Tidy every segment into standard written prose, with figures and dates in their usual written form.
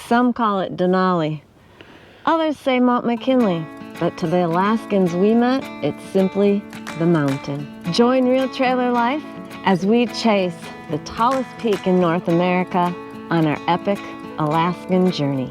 Some call it Denali. Others say Mount McKinley. But to the Alaskans we met, it's simply the mountain. Join Real Trailer Life as we chase the tallest peak in North America on our epic Alaskan journey.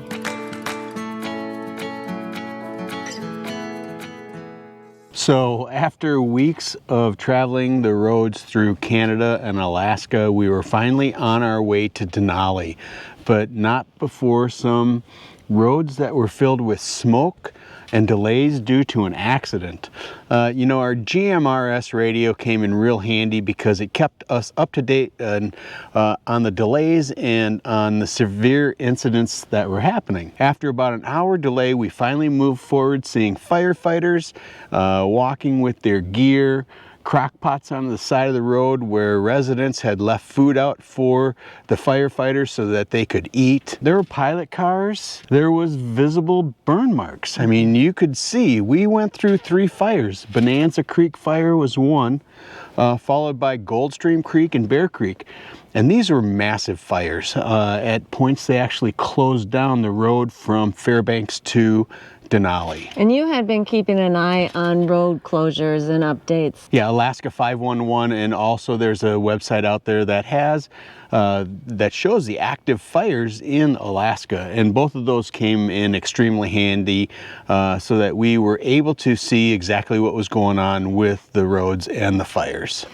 So after weeks of traveling the roads through Canada and Alaska, we were finally on our way to Denali, but not before some roads that were filled with smoke and delays due to an accident. You know, our GMRS radio came in real handy because it kept us up to date on the delays and on the severe incidents that were happening. After about an hour delay, we finally moved forward, seeing firefighters walking with their gear, crock pots on the side of the road where residents had left food out for the firefighters so that they could eat. There were pilot cars. There was visible burn marks. I mean, you could see. We went through 3 fires. Bonanza Creek fire was one, followed by Goldstream Creek and Bear Creek. And these were massive fires. At points, they actually closed down the road from Fairbanks to Denali. And you had been keeping an eye on road closures and updates. Yeah, Alaska 511, and also there's a website out there that has that shows the active fires in Alaska, and both of those came in extremely handy so that we were able to see exactly what was going on with the roads and the fires.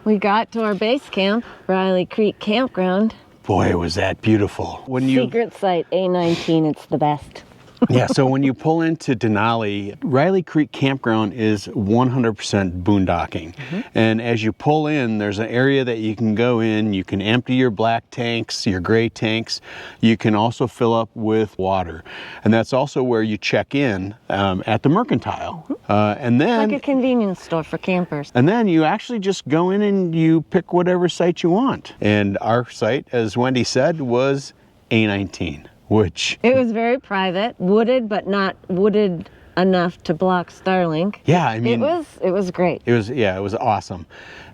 We got to our base camp, Riley Creek Campground. Boy, was that beautiful. Secret site, A19, it's the best. Yeah, so when you pull into Denali, Riley Creek Campground is 100% boondocking. And as you pull in, there's an area that you can go in. You can empty your black tanks, your gray tanks. You can also fill up with water. And that's also where you check in at the Mercantile. And then, like a convenience store for campers. And then you actually just go in and you pick whatever site you want. And our site, as Wendy said, was A19. Which it was very private, wooded, but not wooded enough to block Starlink. Yeah, I mean, it was great. It was awesome.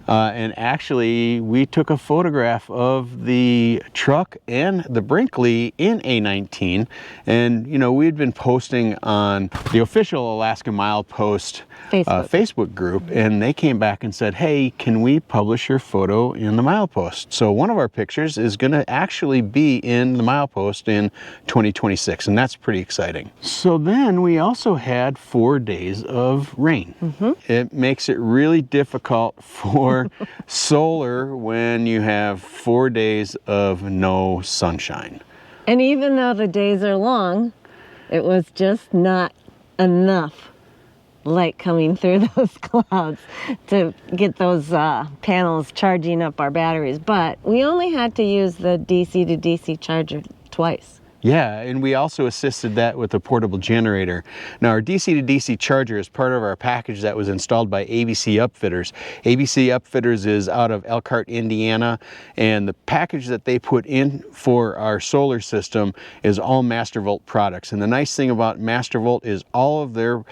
And actually, we took a photograph of the truck and the Brinkley in A19. And, you know, we had been posting on the official Alaska Milepost Facebook group, and they came back and said, hey, can we publish your photo in the Milepost? So one of our pictures is going to actually be in the Milepost in 2026, and that's pretty exciting. So then we also had 4 days of rain. It makes it really difficult for solar when you have 4 days of no sunshine. And even though the days are long, it was just not enough light coming through those clouds to get those panels charging up our batteries. But we only had to use the DC to DC charger twice. Yeah, and we also assisted that with a portable generator. Now, our DC to DC charger is part of our package that was installed by ABC Upfitters. ABC Upfitters is out of Elkhart, Indiana, and the package that they put in for our solar system is all Mastervolt products. And the nice thing about Mastervolt is all of their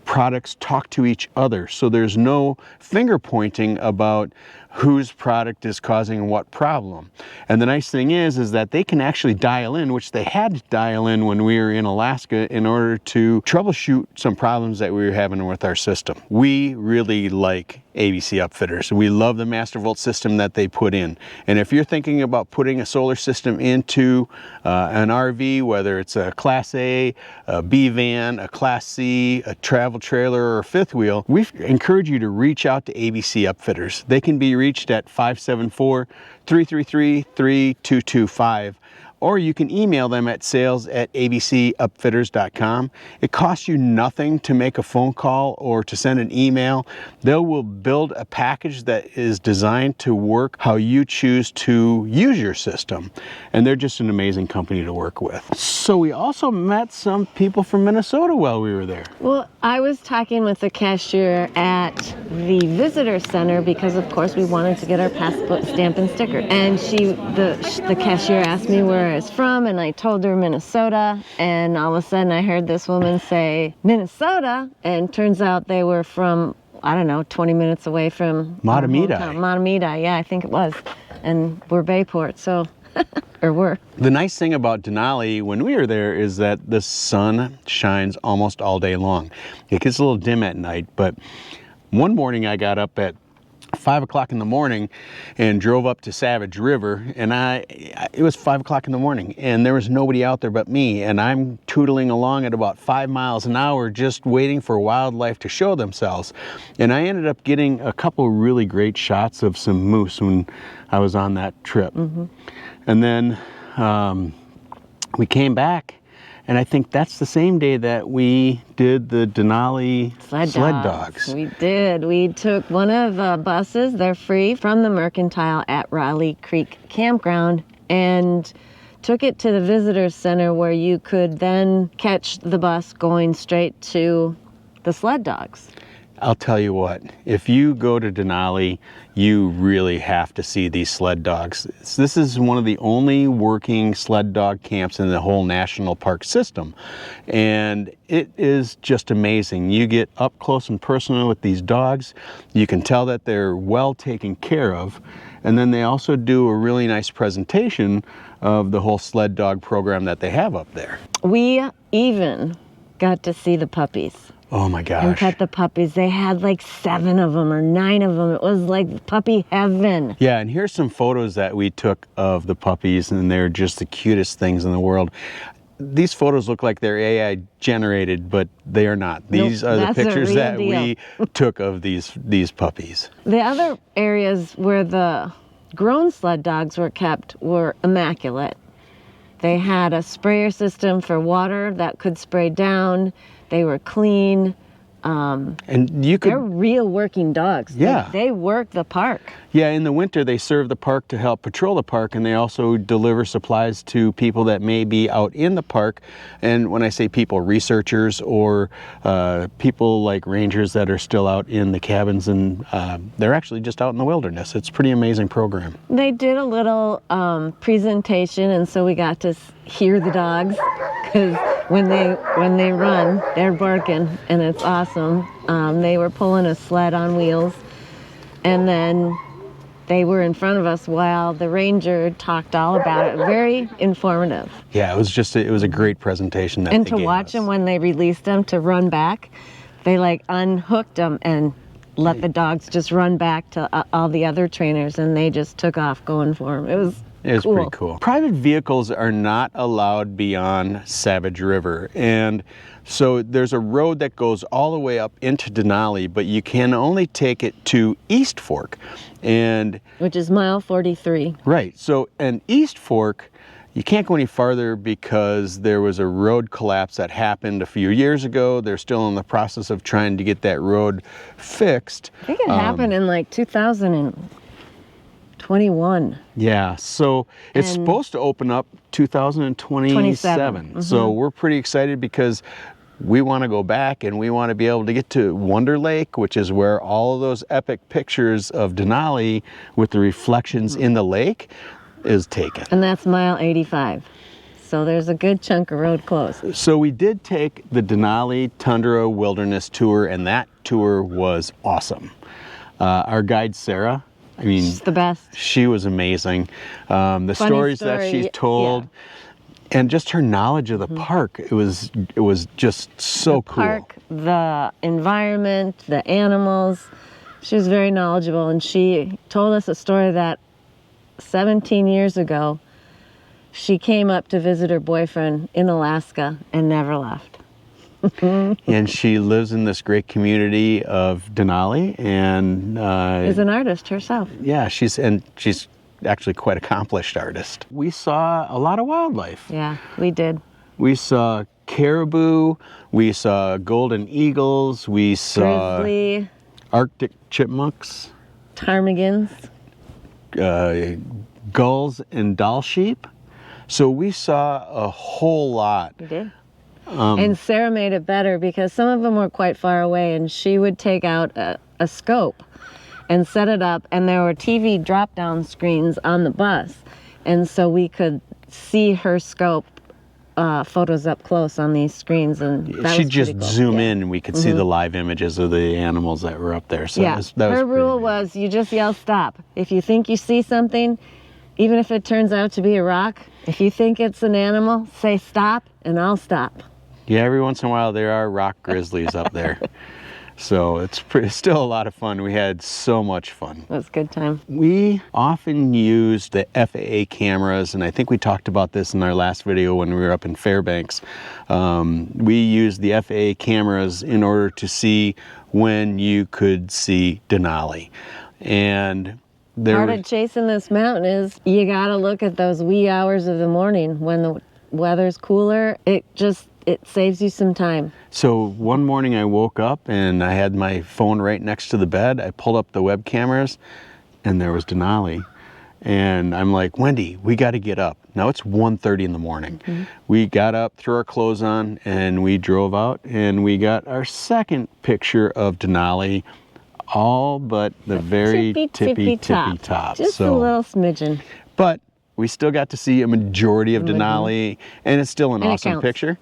products talk to each other, so there's no finger pointing about whose product is causing what problem. And the nice thing is that they can actually dial in, which they had to dial in when we were in Alaska in order to troubleshoot some problems that we were having with our system. We really like ABC Upfitters. We love the Mastervolt system that they put in. And if you're thinking about putting a solar system into an RV, whether it's a Class A B van, a Class C, a travel trailer, or a fifth wheel, we encourage you to reach out to ABC Upfitters. They can be reached at 574-333-3225. Or you can email them at sales@abcupfitters.com. It costs you nothing to make a phone call or to send an email. They will build a package that is designed to work how you choose to use your system. And they're just an amazing company to work with. So we also met some people from Minnesota while we were there. Well, I was talking with the cashier at the visitor center because, of course, we wanted to get our passport stamp and sticker. And the cashier asked me where I was from, and I told her Minnesota, and all of a sudden I heard this woman say Minnesota, and turns out they were from, I don't know, 20 minutes away from Matamidi. Matamidi, yeah, I think it was, and we're Bayport, so or were. The nice thing about Denali when we were there is that the sun shines almost all day long. It gets a little dim at night, but one morning I got up at 5 o'clock in the morning and drove up to Savage River, and it was 5 o'clock in the morning and there was nobody out there but me, and I'm tootling along at about 5 miles an hour just waiting for wildlife to show themselves. And I ended up getting a couple really great shots of some moose when I was on that trip. And then we came back, and I think that's the same day that we did the Denali sled dogs. We did. We took one of the buses, they're free, from the Mercantile at Riley Creek Campground, and took it to the visitor center where you could then catch the bus going straight to the sled dogs. I'll tell you what, if you go to Denali, you really have to see these sled dogs. This is one of the only working sled dog camps in the whole national park system. And it is just amazing. You get up close and personal with these dogs. You can tell that they're well taken care of. And then they also do a really nice presentation of the whole sled dog program that they have up there. We even got to see the puppies. Oh my gosh. And pet the puppies. They had like 7 of them or 9 of them. It was like puppy heaven. Yeah, and here's some photos that we took of the puppies, and they're just the cutest things in the world. These photos look like they're AI generated, but they are not. These are the pictures that we took of these puppies. The other areas where the grown sled dogs were kept were immaculate. They had a sprayer system for water that could spray down. They were clean. And you could, they're real working dogs. Yeah. They work the park. Yeah, in the winter they serve the park to help patrol the park, and they also deliver supplies to people that may be out in the park. And when I say people, researchers or people like rangers that are still out in the cabins, and they're actually just out in the wilderness. It's a pretty amazing program. They did a little presentation, and so we got to hear the dogs, because when they run, they're barking, and it's awesome. They were pulling a sled on wheels, and then they were in front of us while the ranger talked all about it. Very informative. Yeah, it was a great presentation that and they to gave watch us. them when they released them to run back, they like unhooked them and let the dogs just run back to all the other trainers, and they just took off going for them. It was cool. Pretty cool. Private vehicles are not allowed beyond Savage River, and so there's a road that goes all the way up into Denali, but you can only take it to East Fork, which is mile 43. Right. So and East Fork, you can't go any farther because there was a road collapse that happened a few years ago. They're still in the process of trying to get that road fixed. I think it happened in like 2021. Yeah, so it's supposed to open up 2027. Mm-hmm. So we're pretty excited because we want to go back and we want to be able to get to Wonder Lake, which is where all of those epic pictures of Denali with the reflections in the lake is taken. And that's mile 85. So there's a good chunk of road closed. So we did take the Denali Tundra Wilderness Tour, and that tour was awesome. Our guide, Sarah, I mean, she's the best. She was amazing. The stories that she told, and just her knowledge of the park, it was just so cool. The park, the environment, the animals. She was very knowledgeable, and she told us a story that 17 years ago, she came up to visit her boyfriend in Alaska and never left. And she lives in this great community of Denali, and is an artist herself. Yeah, she's actually quite accomplished artist. We saw a lot of wildlife. Yeah, we did. We saw caribou, we saw golden eagles, we saw grizzly, Arctic chipmunks, ptarmigans, gulls, and doll sheep. So we saw a whole lot. We did. And Sarah made it better because some of them were quite far away, and she would take out a scope and set it up, and there were TV drop-down screens on the bus, and so we could see her scope photos up close on these screens, and that she'd was just pretty cool. zoom in and we could see the live images of the animals that were up there. So yeah, that was her rule pretty was you just yell stop. If you think you see something, even if it turns out to be a rock, if you think it's an animal, say stop and I'll stop. Yeah, every once in a while there are rock grizzlies up there. So it's still a lot of fun. We had so much fun. It was a good time. We often use the FAA cameras, and I think we talked about this in our last video when we were up in Fairbanks. We use the FAA cameras in order to see when you could see Denali. And part of chasing this mountain is you got to look at those wee hours of the morning when the weather's cooler. It saves you some time. So one morning I woke up and I had my phone right next to the bed. I pulled up the web cameras and there was Denali. And I'm like, Wendy, we got to get up. Now it's 1:30 in the morning. Mm-hmm. We got up, threw our clothes on, and we drove out and we got our second picture of Denali, all but the very tippy top. Just a little smidgen. But we still got to see a majority of Denali, and it's still an awesome picture.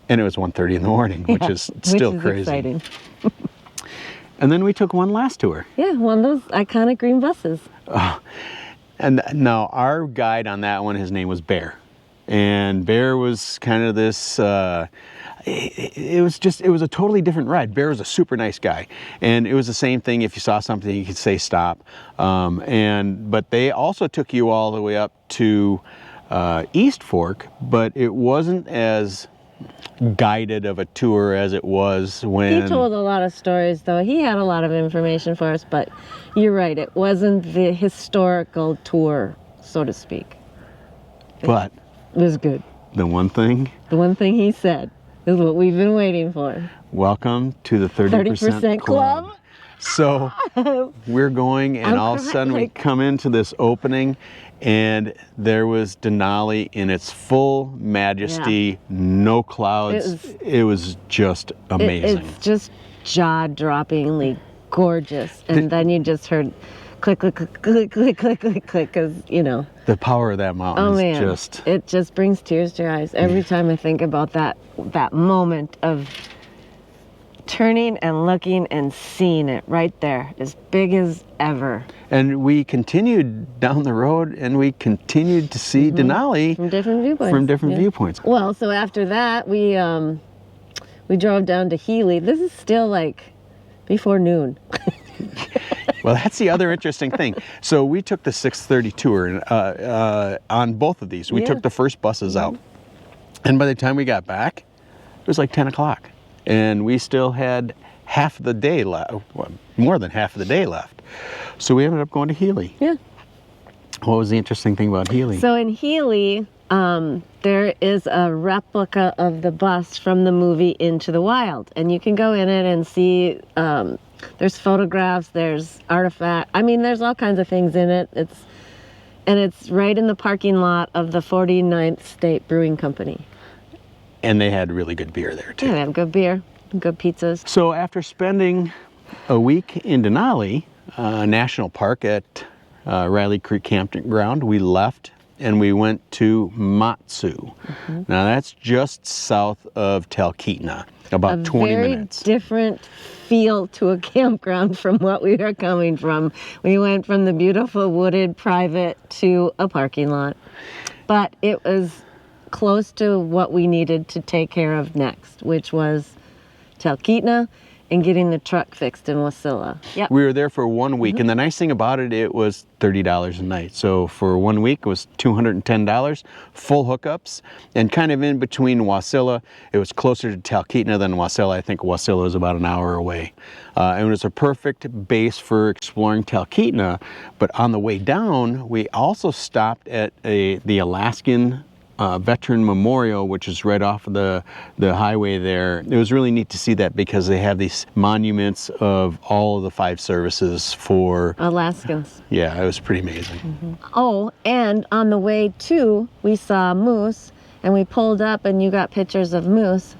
And it was 1:30 in the morning, which is still crazy. Exciting. And then we took one last tour. Yeah, one of those iconic green buses. And now our guide on that one, his name was Bear. And Bear was kind of this, it was a totally different ride. Bear was a super nice guy. And it was the same thing. If you saw something, you could say stop. But they also took you all the way up to East Fork, but it wasn't as guided of a tour as it was when... He told a lot of stories, though. He had a lot of information for us, but you're right. It wasn't the historical tour, so to speak. But... it was good. The one thing he said is what we've been waiting for. Welcome to the 30% Club. So we're going, and all of a sudden we come into this opening, and there was Denali in its full majesty, no clouds. It was just amazing. It's just jaw-droppingly gorgeous. And then you just heard click, click, click, click, click, click, click, click, because, you know. The power of that mountain is just... It just brings tears to your eyes every time I think about that moment of turning and looking and seeing it right there, as big as ever. And we continued down the road and we continued to see Denali from different viewpoints. Viewpoints. Well, so after that, we drove down to Healy. This is still like before noon. Well, that's the other interesting thing. So we took the 6:30 tour on both of these. We took the first buses out. And by the time we got back, it was like 10 o'clock. And we still had half of the day left, well, more than half of the day left. So we ended up going to Healy. Yeah. What was the interesting thing about Healy? So in Healy, there is a replica of the bus from the movie Into the Wild. And you can go in it and see, there's photographs, there's artifacts. I mean, there's all kinds of things in it. It's right in the parking lot of the 49th State Brewing Company. And they had really good beer there, too. Yeah, they have good beer, good pizzas. So after spending a week in Denali National Park at Riley Creek Campground, we left and we went to Matsu. Now that's just south of Talkeetna, about 20 minutes. A very different feel to a campground from what we are coming from. We went from the beautiful wooded private to a parking lot. But it was close to what we needed to take care of next, which was Talkeetna and getting the truck fixed in Wasilla. Yep. We were there for 1 week, and the nice thing about it, it was $30 a night. So for 1 week, it was $210, full hookups, and kind of in between Wasilla. It was closer to Talkeetna than Wasilla. I think Wasilla was about an hour away. And it was a perfect base for exploring Talkeetna. But on the way down, we also stopped at the Alaskan Veteran Memorial, which is right off of the highway there. It was really neat to see that because they have these monuments of all of the 5 services for Alaskans. Yeah, it was pretty amazing. Oh, and on the way too, we saw moose, and we pulled up and you got pictures of moose.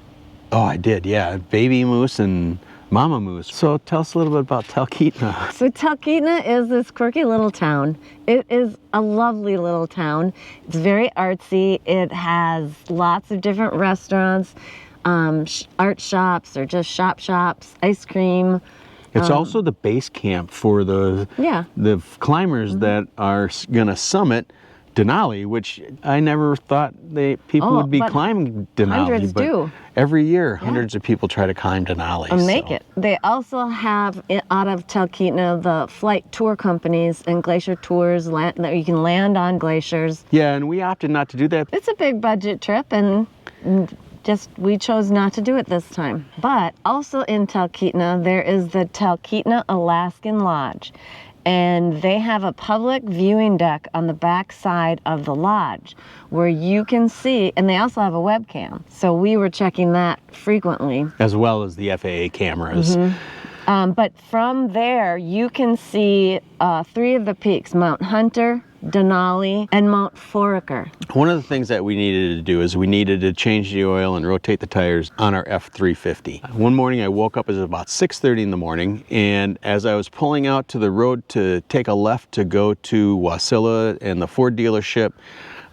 Oh, I did, yeah. Baby moose and mama moose. So tell us a little bit about Talkeetna. So Talkeetna is this quirky little town. It is a lovely little town. It's very artsy. It has lots of different restaurants, art shops or just shops, ice cream. It's also the base camp for the climbers that are gonna summit Denali, which I never thought people would be climbing Denali. Hundreds but do. Every year, hundreds of people try to climb Denali. And make it. They also have, out of Talkeetna, the flight tour companies and glacier tours that you can land on glaciers. Yeah, and we opted not to do that. It's a big budget trip, and we chose not to do it this time. But also in Talkeetna, there is the Talkeetna Alaskan Lodge. And they have a public viewing deck on the back side of the lodge where you can see, and they also have a webcam. So we were checking that frequently. As well as the FAA cameras. But from there, you can see 3 of the peaks, Mount Hunter, Denali, and Mount Foraker. One of the things that we needed to do is we needed to change the oil and rotate the tires on our F350. One morning I woke up, it was about 6:30 in the morning, and as I was pulling out to the road to take a left to go to Wasilla and the Ford dealership,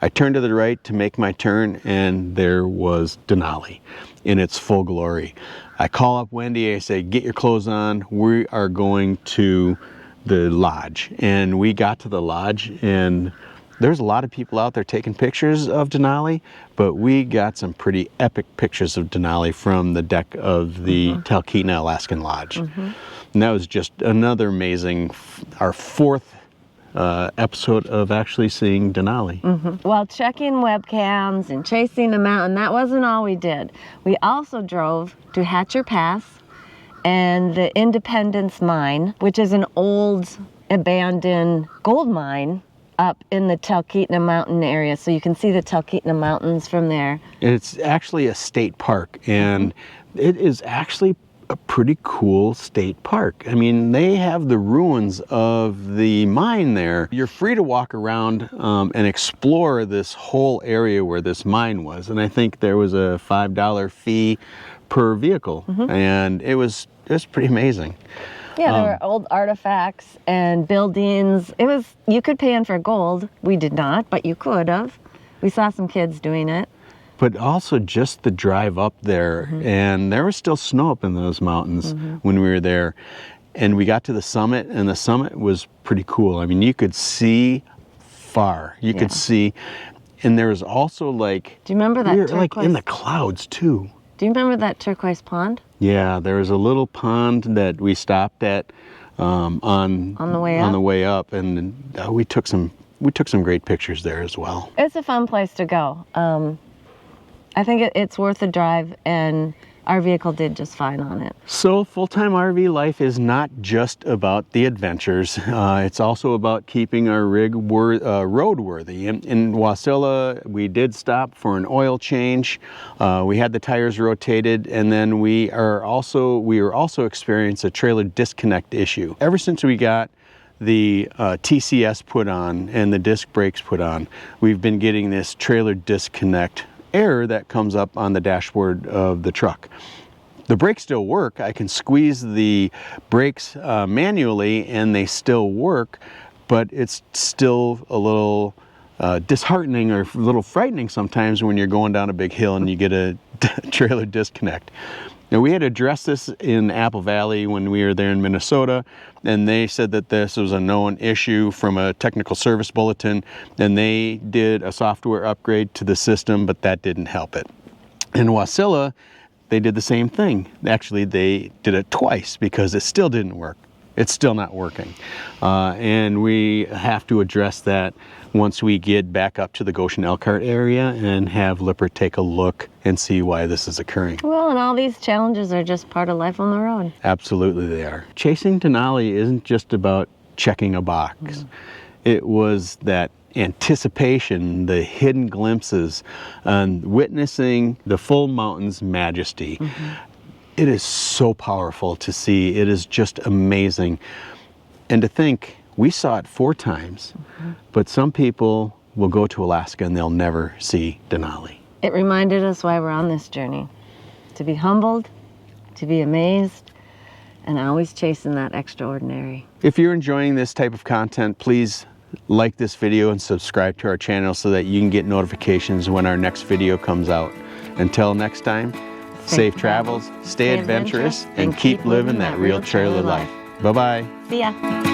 I turned to the right to make my turn, and there was Denali in its full glory. I call up Wendy, I say, get your clothes on, we are going to the lodge. And we got to the lodge, and there's a lot of people out there taking pictures of Denali, but we got some pretty epic pictures of Denali from the deck of the Talkeetna Alaskan Lodge. And that was just another amazing, our 4th episode of actually seeing Denali. While checking webcams and chasing the mountain, that wasn't all we did. We also drove to Hatcher Pass and the Independence Mine, which is an old abandoned gold mine up in the Talkeetna Mountain area. So you can see the Talkeetna Mountains from there. It's actually a state park, and it is actually a pretty cool state park. I mean, they have the ruins of the mine there. You're free to walk around and explore this whole area where this mine was. And I think there was a $5 fee per vehicle, and it was pretty amazing. Yeah, there were old artifacts and buildings. You could pay in for gold. We did not, but you could have. We saw some kids doing it. But also just the drive up there, and there was still snow up in those mountains when we were there. And we got to the summit, and the summit was pretty cool. I mean, you could see far. You could see, and there was also like... Do you remember that turquoise? Like in the clouds too. Do you remember that turquoise pond? Yeah, there was a little pond that we stopped at on the way up, and we took some great pictures there as well. It's a fun place to go. I think it's worth the drive, and our vehicle did just fine on it. So full-time RV life is not just about the adventures. It's also about keeping our rig roadworthy. In Wasilla, we did stop for an oil change. We had the tires rotated, and then we were also experiencing a trailer disconnect issue. Ever since we got the TCS put on and the disc brakes put on, we've been getting this trailer disconnect error that comes up on the dashboard of the truck. The brakes still work. I can squeeze the brakes manually and they still work, but it's still a little disheartening or a little frightening sometimes when you're going down a big hill and you get a trailer disconnect. Now, we had to address this in Apple Valley when we were there in Minnesota, and they said that this was a known issue from a technical service bulletin, and they did a software upgrade to the system, but that didn't help it. In Wasilla, they did the same thing. Actually, they did it twice because it still didn't work. It's still not working. And we have to address that once we get back up to the Goshen Elkhart area and have Lippert take a look and see why this is occurring. Well, and all these challenges are just part of life on the road. Absolutely they are. Chasing Denali isn't just about checking a box. It was that anticipation, the hidden glimpses, and witnessing the full mountain's majesty. It is so powerful to see. It is just amazing. And to think, we saw it 4 times, but some people will go to Alaska and they'll never see Denali. It reminded us why we're on this journey. To be humbled, to be amazed, and always chasing that extraordinary. If you're enjoying this type of content, please like this video and subscribe to our channel so that you can get notifications when our next video comes out. Until next time, safe travels, stay adventurous, and keep living that real trailer life. Bye-bye. See ya.